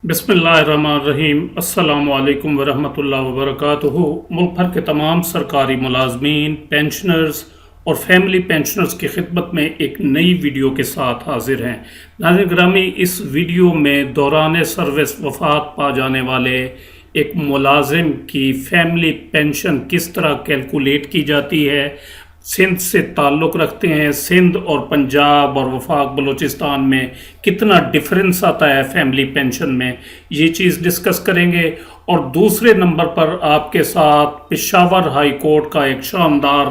बिस्मिल्लाहिर्रहमानिर्रहीम। अस्सलामु अलैकुम वरहमतुल्लाहि वबरकातुहू। मुल्क भर के तमाम सरकारी मुलाजमीन, पेंशनर्स और फैमिली पेंशनर्स की खिदमत में एक नई वीडियो के साथ हाजिर हैं। नाज़रीन ग्रामी, इस वीडियो में दौरान सर्विस वफात पा जाने वाले एक मुलाजिम की फैमिली पेंशन किस तरह कैलकुलेट की जाती है, सिंध से ताल्लुक़ रखते हैं, सिंध और पंजाब और वफाक बलूचिस्तान में कितना डिफरेंस आता है फैमिली पेंशन में, ये चीज़ डिस्कस करेंगे। और दूसरे नंबर पर आपके साथ पेशावर हाई कोर्ट का एक शानदार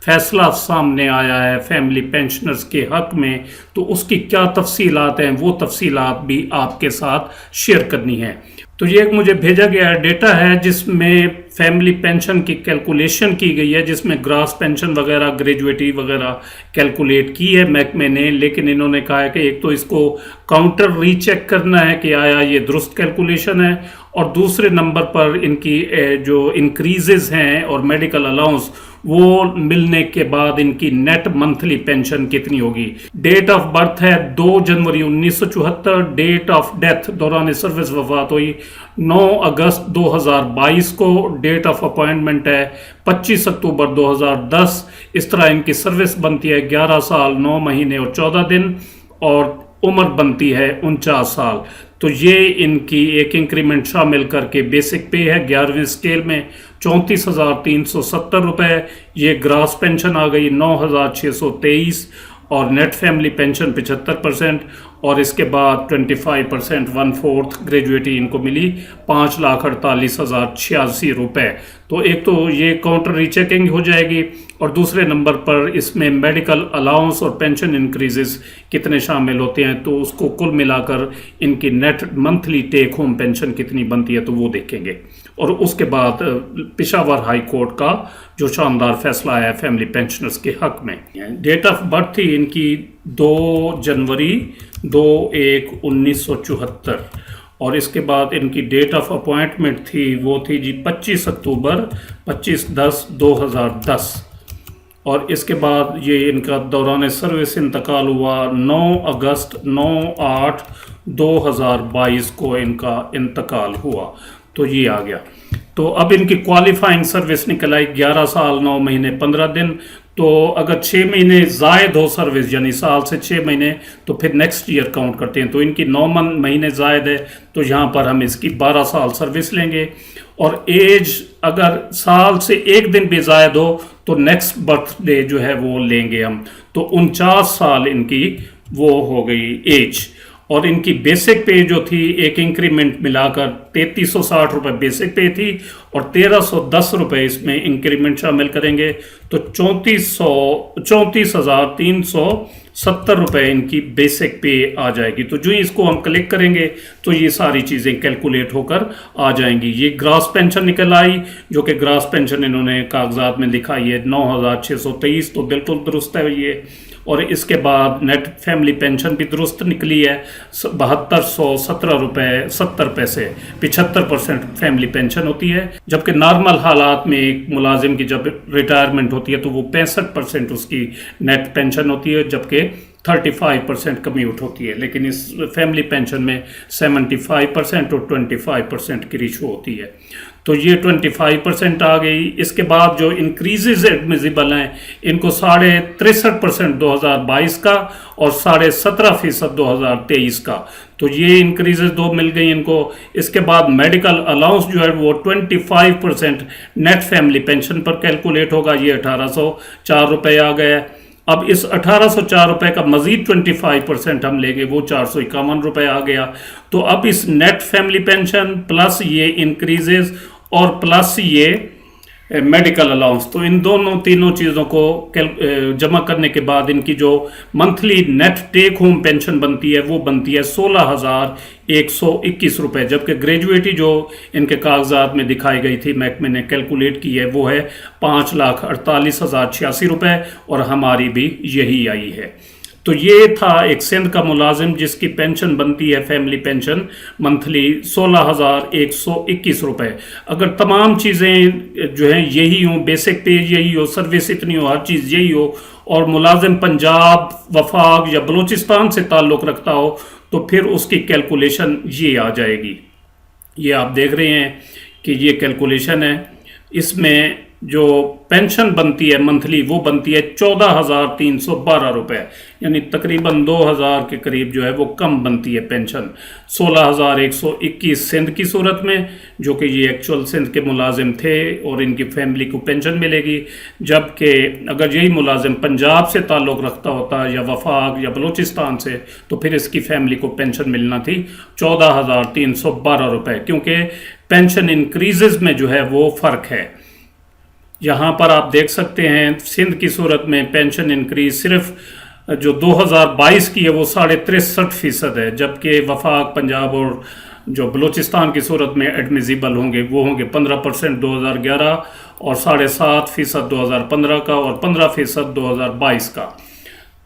फैसला सामने आया है फैमिली पेंशनर्स के हक़ में, तो उसकी क्या तफसीलात हैं वो तफसीलात भी आपके साथ शेयर करनी है। तो ये एक मुझे भेजा गया डेटा है जिसमें फैमिली पेंशन की कैलकुलेशन की गई है, जिसमें ग्रास पेंशन वगैरह, ग्रेजुएटी वगैरह कैलकुलेट की है महकमे ने। लेकिन इन्होंने कहा है कि एक तो इसको काउंटर रीचेक करना है कि आया ये दुरुस्त कैलकुलेशन है, और दूसरे नंबर पर इनकी जो इंक्रीजेस हैं और मेडिकल अलाउंस वो मिलने के बाद इनकी नेट मंथली पेंशन कितनी होगी। डेट ऑफ बर्थ है 2 जनवरी 1974, डेट ऑफ डेथ दौरान सर्विस वफात हुई 9 अगस्त 2022 को, डेट ऑफ अपॉइंटमेंट है 25 अक्टूबर 2010। इस तरह इनकी सर्विस बनती है 11 साल 9 महीने और 14 दिन, और उम्र बनती है 49 साल। तो ये इनकी एक इंक्रीमेंट शामिल करके बेसिक पे है 11वीं स्केल में 34,370 रुपये। ये ग्रास पेंशन आ गई 9,623, और नेट फैमिली पेंशन 75%, और इसके बाद 25% 1/4 ग्रेजुएटी इनको मिली 5,48,086 रुपये। तो एक तो ये काउंटर रीचेकिंग हो जाएगी, और दूसरे नंबर पर इसमें मेडिकल अलाउंस और पेंशन इंक्रीजेस कितने शामिल होते हैं, तो उसको कुल मिलाकर इनकी net monthly take home pension कितनी बनती है तो वो देखेंगे। और उसके बाद पेशावर हाई कोर्ट का जो शानदार फैसला आया फैमिली पेंशनर्स के हक में। डेट ऑफ बर्थ थी इनकी 2 जनवरी 1974, और इसके बाद इनकी डेट ऑफ अपॉइंटमेंट थी वो थी जी 25 अक्टूबर 25/10/2010, और इसके बाद ये इनका दौरान सर्विस इंतकाल हुआ 9 अगस्त 9/8/2022 को इनका इंतकाल हुआ। तो ये आ गया। तो अब इनकी क्वालिफाइंग सर्विस निकल आई 11 साल 9 महीने 15 दिन। तो अगर 6 महीने जायद हो सर्विस, यानी साल से 6 महीने, तो फिर नेक्स्ट ईयर काउंट करते हैं। तो इनकी 9 महीने जायद है, तो यहाँ पर हम इसकी 12 साल सर्विस लेंगे। और एज अगर साल से 1 दिन भी जायद हो तो नेक्स्ट बर्थडे जो है वो लेंगे हम, तो 49 साल इनकी वो हो गई एज। और इनकी बेसिक पे जो थी एक इंक्रीमेंट मिलाकर 3360 रुपये बेसिक पे थी, और 1310 रुपये इसमें इंक्रीमेंट शामिल करेंगे, तो 34,370 रुपये इनकी बेसिक पे आ जाएगी। तो जो ही इसको हम क्लिक करेंगे तो ये सारी चीज़ें कैलकुलेट होकर आ जाएंगी। ये ग्रास पेंशन निकल आई, जो कि ग्रास पेंशन इन्होंने कागजात में लिखाई है 9,623, तो बिल्कुल दुरुस्त है ये। और इसके बाद नेट फैमिली पेंशन भी दुरुस्त निकली है 7217 रुपये 70 पैसे, 75% फैमिली पेंशन होती है। जबकि नॉर्मल हालात में एक मुलाजिम की जब रिटायरमेंट होती है तो वो 65% उसकी नेट पेंशन होती है, जबकि 35% कम्यूट होती है। लेकिन इस फैमिली पेंशन में 75% और 25% की रेशो होती है। तो ये 25% आ गई। इसके बाद जो इंक्रीजेज एडमिजिबल हैं इनको 63.5% 2022 का और 17.5% 2023 का, तो ये इंक्रीजेज 2 मिल गई इनको। इसके बाद मेडिकल अलाउंस जो है वो 25% नेट फैमिली पेंशन पर कैलकुलेट होगा, ये 1804 रुपये आ गया। अब इस 1804 रुपये का मजीद 25% हम लेंगे, वो 451 रुपये आ गया। तो अब इस नेट फैमिली पेंशन प्लस ये इंक्रीजेज और प्लस ये मेडिकल अलाउंस, तो इन तीनों चीज़ों को जमा करने के बाद इनकी जो monthly net take home pension बनती है वो बनती है 16,121 रुपये। जबकि ग्रेजुएटी जो इनके कागजात में दिखाई गई थी महकमे ने कैलकुलेट की है वो है 5,48,086 रुपये, और हमारी भी यही आई है। तो ये था एक सिंध का मुलाजिम जिसकी पेंशन बनती है फैमिली पेंशन मंथली 16,121 रुपये। अगर तमाम चीज़ें जो हैं यही हों, बेसिक पे यही हो, सर्विस इतनी हो, हर चीज़ यही हो, और मुलाजिम पंजाब, वफाक या बलूचिस्तान से ताल्लुक़ रखता हो, तो फिर उसकी कैलकुलेशन ये आ जाएगी। ये आप देख रहे हैं कि ये कैलकुलेशन है। इसमें जो पेंशन बनती है मंथली वो बनती है 14,312 रुपये, यानी तकरीबन 2,000 के करीब जो है वो कम बनती है पेंशन। 16,121 सिंध की सूरत में, जो कि ये एक्चुअल सिंध के मुलाजिम थे और इनकी फैमिली को पेंशन मिलेगी। जबकि अगर यही मुलाजिम पंजाब से ताल्लुक़ रखता होता या वफाक या बलूचिस्तान से, तो फिर इसकी फैमिली को पेंशन मिलना थी 14,312 रुपये, क्योंकि पेंशन इंक्रीजेज में जो है वो फ़र्क है। यहाँ पर आप देख सकते हैं सिंध की सूरत में पेंशन इंक्रीज सिर्फ जो 2022 की है वो 63.5% है, जबकि वफाक पंजाब और जो बलूचिस्तान की सूरत में एडमिजिबल होंगे वो होंगे 15% 2011 और 7.5% 2015 का और 15% 2022 का।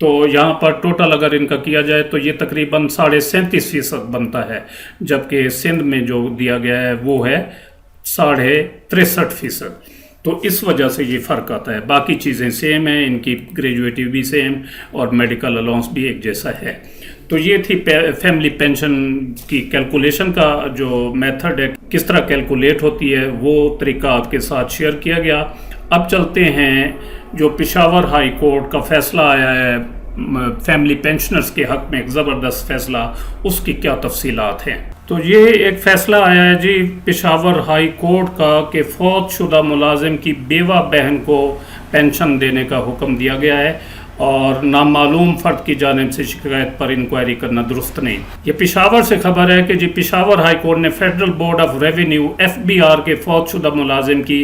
तो यहाँ पर टोटल अगर इनका किया जाए तो ये तकरीबन 37.5% बनता है, जबकि सिंध में जो दिया गया है वो है 63.5%। तो इस वजह से ये फ़र्क आता है। बाकी चीज़ें सेम हैं, इनकी ग्रेजुएटी भी सेम और मेडिकल अलाउंस भी एक जैसा है। तो ये थी फैमिली पेंशन की कैलकुलेशन का जो मेथड है, किस तरह कैलकुलेट होती है, वो तरीका आपके साथ शेयर किया गया। अब चलते हैं जो पेशावर हाई कोर्ट का फ़ैसला आया है फैमिली पेंशनर्स के हक़ में, एक ज़बरदस्त फ़ैसला, उसकी क्या तफसीलात हैं। तो ये एक फ़ैसला आया है जी पेशावर हाई कोर्ट का कि फौत शुदा मुलाजिम की बेवा बहन को पेंशन देने का हुक्म दिया गया है और नामालूम फ़र्द की जानिब से शिकायत पर इंक्वायरी करना दुरुस्त नहीं। ये पेशावर से खबर है कि जी पेशावर हाई कोर्ट ने federal board of revenue FBR के फौत शुदा मुलाजिम की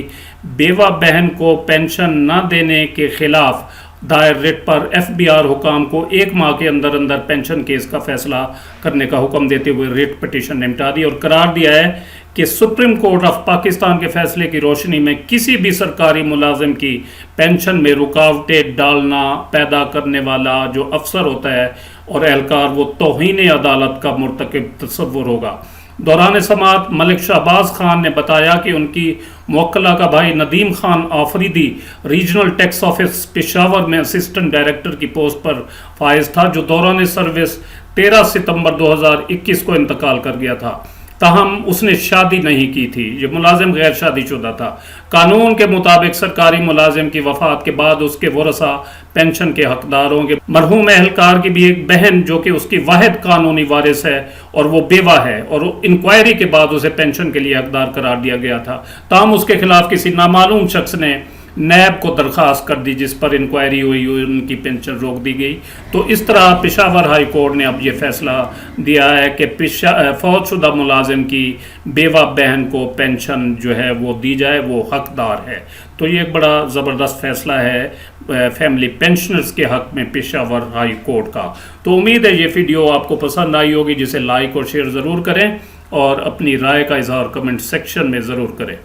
बेवा बहन को पेंशन न देने के ख़िलाफ़ दायर रिट पर FBR हुकाम को 1 माह के अंदर अंदर पेंशन केस का फैसला करने का हुक्म देते हुए रिट पिटीशन निपटा दी और करार दिया है कि सुप्रीम कोर्ट ऑफ पाकिस्तान के फैसले की रोशनी में किसी भी सरकारी मुलाजिम की पेंशन में रुकावटें डालना पैदा करने वाला जो अफसर होता है और एहलकार वो तौहीन अदालत का मुर्तकिब तस्वुर होगा। दौरान समाअत मलिक शहबाज खान ने बताया कि उनकी मुवक्किला का भाई Nadeem Khan Afridi regional tax office Peshawar में असिस्टेंट डायरेक्टर की पोस्ट पर फाइज था, जो दौरान सर्विस 13 सितंबर 2021 को इंतकाल कर गया था। ताहम उसने शादी नहीं की थी, ये मुलाजिम गैर शादीशुदा था। कानून के मुताबिक सरकारी मुलाजिम की वफात के बाद उसके वरसा पेंशन के हकदार होंगे। मरहूम एहलकार की भी एक बहन जो कि उसकी वाहिद कानूनी वारिस है और वो बेवा है और इंक्वायरी के बाद उसे पेंशन के लिए हकदार करार दिया गया था। ताहम उसके खिलाफ किसी नामालूम शख्स ने नैब को दरख्वास्त कर दी जिस पर इंक्वायरी हुई और उनकी पेंशन रोक दी गई। तो इस तरह पेशावर हाई कोर्ट ने अब ये फैसला दिया है कि फौतशुदा मुलाजिम की बेवा बहन को पेंशन जो है वो दी जाए, वो हकदार है। तो ये एक बड़ा ज़बरदस्त फैसला है फैमिली पेंशनर्स के हक़ में पेशावर हाई कोर्ट का। तो उम्मीद है ये वीडियो आपको पसंद आई होगी, जिसे लाइक और शेयर ज़रूर करें और अपनी राय का इजहार कमेंट सेक्शन में ज़रूर करें।